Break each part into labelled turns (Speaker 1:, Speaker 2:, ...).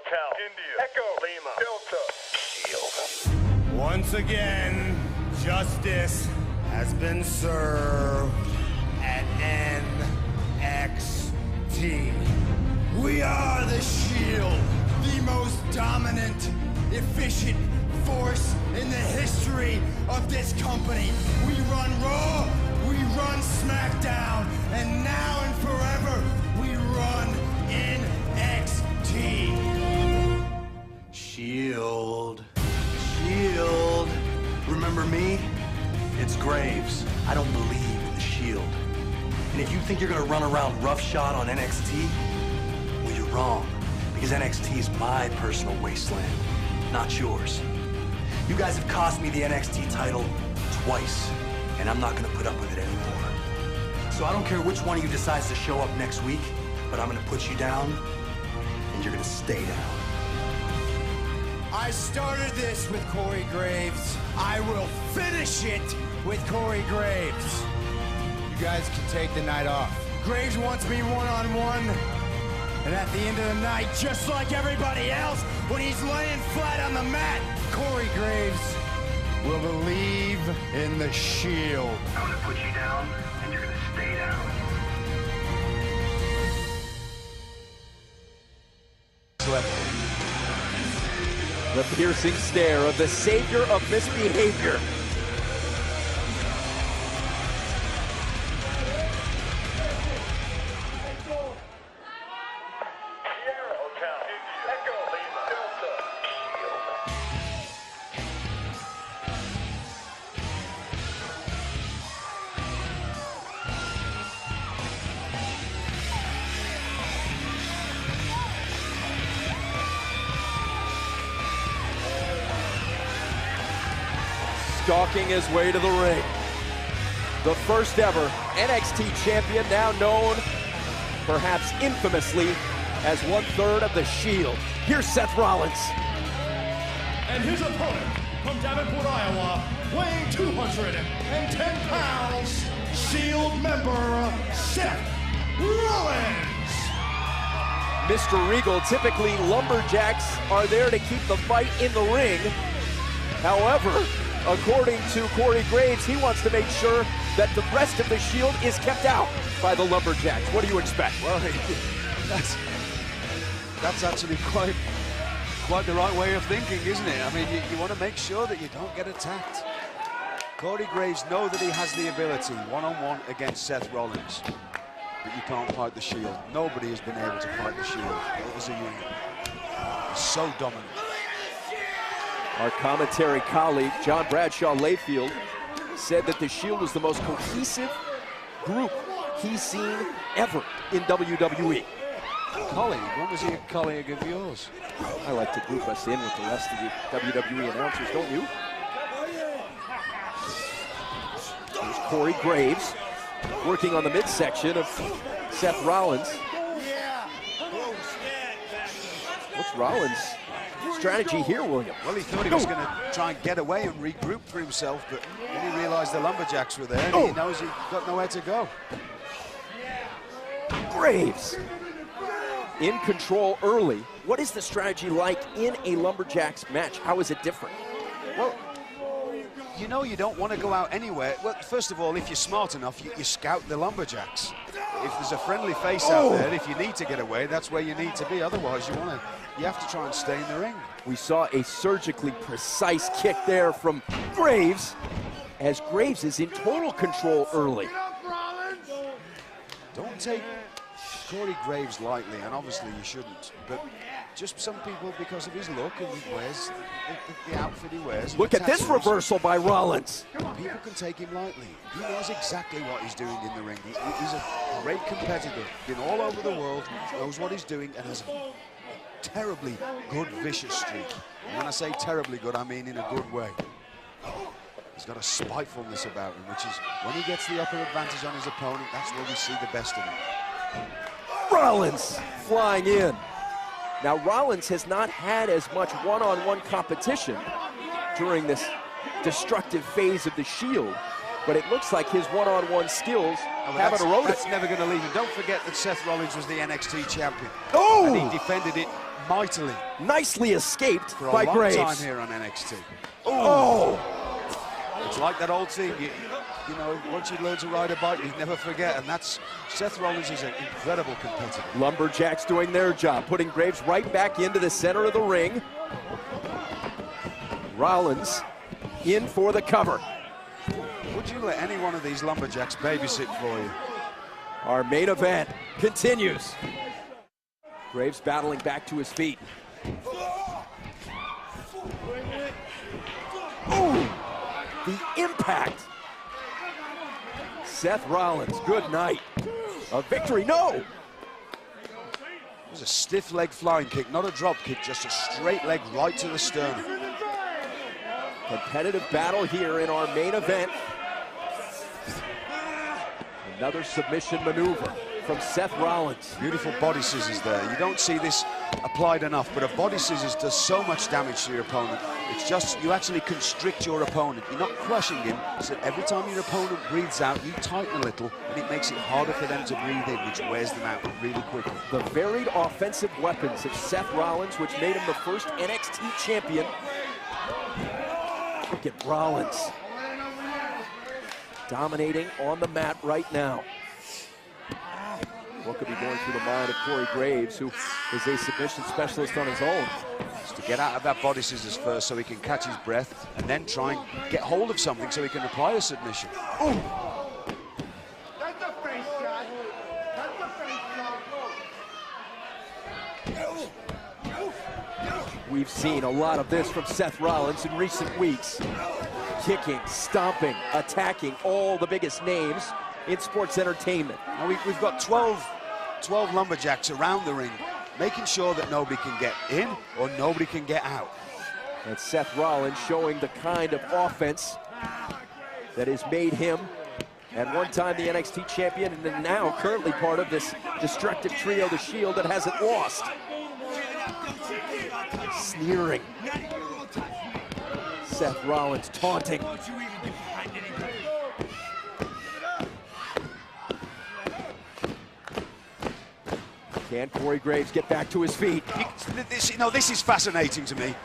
Speaker 1: Hotel, India, Echo, Lima, Delta, Shield.
Speaker 2: Once again, justice has been served at NXT. We are the Shield, the most dominant, efficient force in the history of this company. We run Raw, we run SmackDown, and now and forever, we run NXT. Shield. Shield.
Speaker 3: Remember me? It's Graves. I don't believe in the Shield. And if you think you're gonna run around roughshod on NXT, well, you're wrong. Because NXT is my personal wasteland, not yours. You guys have cost me the NXT title twice, and I'm not gonna put up with it anymore. So I don't care which one of you decides to show up next week, but I'm gonna put you down, and you're gonna stay down.
Speaker 2: I started this with Corey Graves. I will finish it with Corey Graves. You guys can take the night off. Graves wants me one-on-one. And at the end of the night, just like everybody else, when he's laying flat on the mat, Corey Graves will believe in the Shield.
Speaker 3: I'm gonna put you down, and you're gonna stay down.
Speaker 4: The piercing stare of the savior of misbehavior.
Speaker 1: Hotel, India, Echo, Lima, Delta,
Speaker 4: Stalking his way to the ring. The first ever NXT champion, now known, perhaps infamously, as 1/3 of the Shield. Here's Seth Rollins.
Speaker 5: And his opponent from Davenport, Iowa, weighing 210 pounds, Shield member Seth Rollins.
Speaker 4: Mr. Regal, typically lumberjacks are there to keep the fight in the ring. However, according to Corey Graves, he wants to make sure that the rest of the Shield is kept out by the lumberjacks. What do you expect?
Speaker 6: Well, that's actually quite the right way of thinking, isn't it? I mean, you want to make sure that you don't get attacked. Corey Graves knows that he has the ability one-on-one against Seth Rollins, but you can't fight the Shield. Nobody has been able to fight the Shield as a unit. It's so dominant.
Speaker 4: Our commentary colleague, John Bradshaw Layfield, said that the Shield was the most cohesive group he's seen ever in WWE.
Speaker 6: Colleague? When was he a colleague of yours?
Speaker 4: I like to group us in with the rest of the WWE announcers, don't you? Here's Corey Graves working on the midsection of Seth Rollins. What's Rollins' strategy here, William?
Speaker 6: Well, he thought he was going to try and get away and regroup for himself, but when he realized the lumberjacks were there, he knows he's got nowhere to go.
Speaker 4: Graves in control early. What is the strategy like in a lumberjacks match? How is it different?
Speaker 6: Well, you know you don't want to go out anywhere. Well, first of all, if you're smart enough, you scout the lumberjacks. If there's a friendly face out there, if you need to get away, that's where you need to be. Otherwise, you have to try and stay in the ring.
Speaker 4: We saw a surgically precise kick there from Graves, as Graves is in total control early.
Speaker 6: Don't take Corey Graves lightly, and obviously you shouldn't, but just some people, because of his look and he wears the outfit he wears.
Speaker 4: Look at this reversal by Rollins.
Speaker 6: People can take him lightly. He knows exactly what he's doing in the ring. He's a great competitor, been all over the world, knows what he's doing, and has a terribly good, vicious streak. And when I say terribly good, I mean in a good way. He's got a spitefulness about him, which is when he gets the upper advantage on his opponent, that's where we see the best of him.
Speaker 4: Rollins flying in. Now, Rollins has not had as much one-on-one competition during this destructive phase of the Shield, but it looks like his one-on-one skills haven't eroded.
Speaker 6: That's never going to leave him. Don't forget that Seth Rollins was the NXT champion.
Speaker 4: Oh!
Speaker 6: And he defended it mightily.
Speaker 4: Nicely escaped
Speaker 6: For a
Speaker 4: by
Speaker 6: long
Speaker 4: Graves.
Speaker 6: time here on NXT.
Speaker 4: Oh!
Speaker 6: It's like that old thing, you know, once you learn to ride a bike, you never forget, and that's, Seth Rollins is an incredible competitor.
Speaker 4: Lumberjacks doing their job, putting Graves right back into the center of the ring. Rollins in for the cover.
Speaker 6: Would you let any one of these lumberjacks babysit for you?
Speaker 4: Our main event continues. Graves battling back to his feet. Ooh, the impact. Seth Rollins, good night. A victory, no!
Speaker 6: It was a stiff leg flying kick, not a drop kick, just a straight leg right to the sternum.
Speaker 4: Competitive battle here in our main event. Another submission maneuver from Seth Rollins.
Speaker 6: Beautiful body scissors there. You don't see this applied enough, but a body scissors does so much damage to your opponent. It's just, you actually constrict your opponent. You're not crushing him, so every time your opponent breathes out, you tighten a little, and it makes it harder for them to breathe in, which wears them out really quickly.
Speaker 4: The varied offensive weapons of Seth Rollins, which made him the first NXT champion. Look at Rollins. Dominating on the mat right now. What could be going through the mind of Corey Graves, who is a submission specialist on his own?
Speaker 6: Just to get out of that body scissors first so he can catch his breath, and then try and get hold of something so he can apply a submission.
Speaker 4: Ooh.
Speaker 1: That's a face shot. That's a face shot.
Speaker 4: We've seen a lot of this from Seth Rollins in recent weeks. Kicking, stomping, attacking all the biggest names in sports entertainment.
Speaker 6: Now we've got 12 lumberjacks around the ring, making sure that nobody can get in or nobody can get out.
Speaker 4: And Seth Rollins showing the kind of offense that has made him at one time the NXT champion, and then now currently part of this destructive trio, The Shield, that hasn't lost. Sneering. Seth Rollins taunting. Can Corey Graves get back to his feet?
Speaker 6: This is fascinating to me.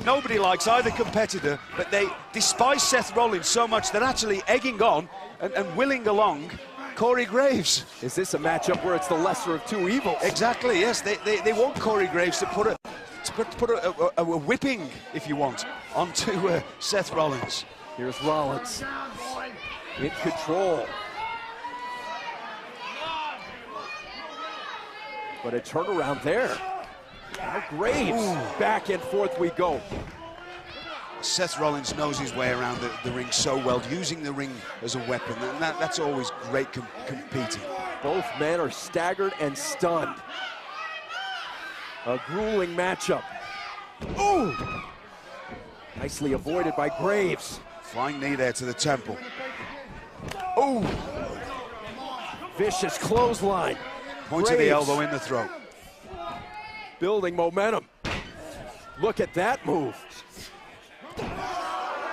Speaker 6: Nobody likes either competitor, but they despise Seth Rollins so much they're actually egging on and willing along Corey Graves.
Speaker 4: Is this a matchup where it's the lesser of two evils?
Speaker 6: Exactly, yes. They want Corey Graves to put a whipping, if you want, onto Seth Rollins.
Speaker 4: Here's Rollins in control. But a turnaround there. Now Graves, back and forth we go.
Speaker 6: Seth Rollins knows his way around the ring so well, using the ring as a weapon, and that's always great competing.
Speaker 4: Both men are staggered and stunned. A grueling matchup. Ooh! Nicely avoided by Graves.
Speaker 6: Flying knee there to the temple.
Speaker 4: Ooh! Vicious clothesline.
Speaker 6: Point to the elbow in the throat.
Speaker 4: Building momentum. Look at that move.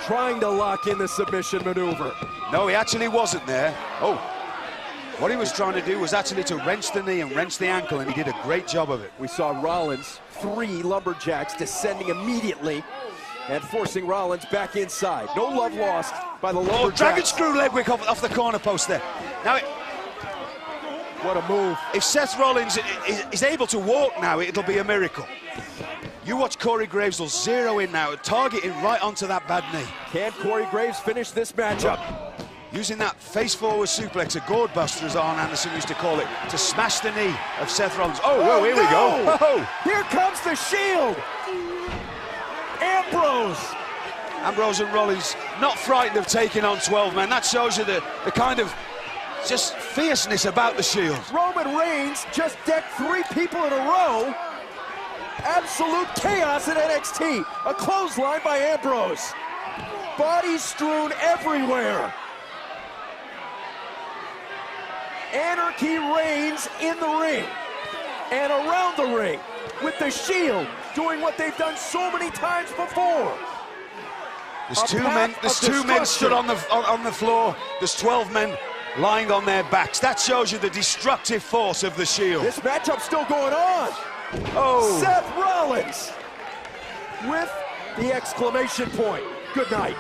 Speaker 4: Trying to lock in the submission maneuver.
Speaker 6: No, he actually wasn't there. Oh, what he was trying to do was actually to wrench the knee and wrench the ankle, and he did a great job of it.
Speaker 4: We saw Rollins, 3 lumberjacks descending immediately and forcing Rollins back inside. No love lost by the lumberjacks.
Speaker 6: Oh, dragon screw leg whip off the corner post there. Now,
Speaker 4: what a move.
Speaker 6: If Seth Rollins is able to walk now, it'll be a miracle. You watch Corey Graves will zero in now, targeting right onto that bad knee.
Speaker 4: Can Corey Graves finish this matchup?
Speaker 6: Using that face-forward suplex, a gourd buster, as Arn Anderson used to call it, to smash the knee of Seth Rollins. Oh, whoa, here we go. Oh.
Speaker 4: Here comes the Shield.
Speaker 6: Ambrose and Rollins not frightened of taking on 12 men. That shows you the kind of just fierceness about the Shield.
Speaker 4: Roman Reigns just decked 3 people in a row. Absolute chaos at NXT. A clothesline by Ambrose. Bodies strewn everywhere. Anarchy reigns in the ring and around the ring, with the Shield doing what they've done so many times before.
Speaker 6: There's two men stood on the floor. There's 12 men lying on their backs. That shows you the destructive force of the Shield.
Speaker 4: This matchup's still going on.
Speaker 6: Oh.
Speaker 4: Seth Rollins Rollins with the exclamation point. Good night.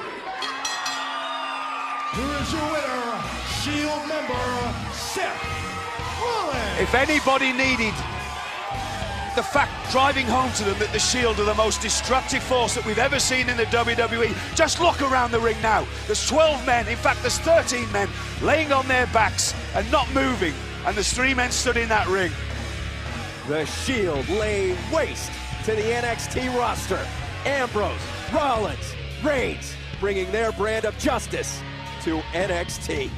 Speaker 5: Here is your winner, Shield member, Seth Rollins.
Speaker 6: If anybody needed the fact driving home to them that the Shield are the most destructive force that we've ever seen in the WWE, just look around the ring now. There's 12 men, in fact there's 13 men, laying on their backs and not moving, and there's 3 men stood in that ring.
Speaker 4: The Shield lay waste to the NXT roster. Ambrose, Rollins, Reigns, bringing their brand of justice to NXT.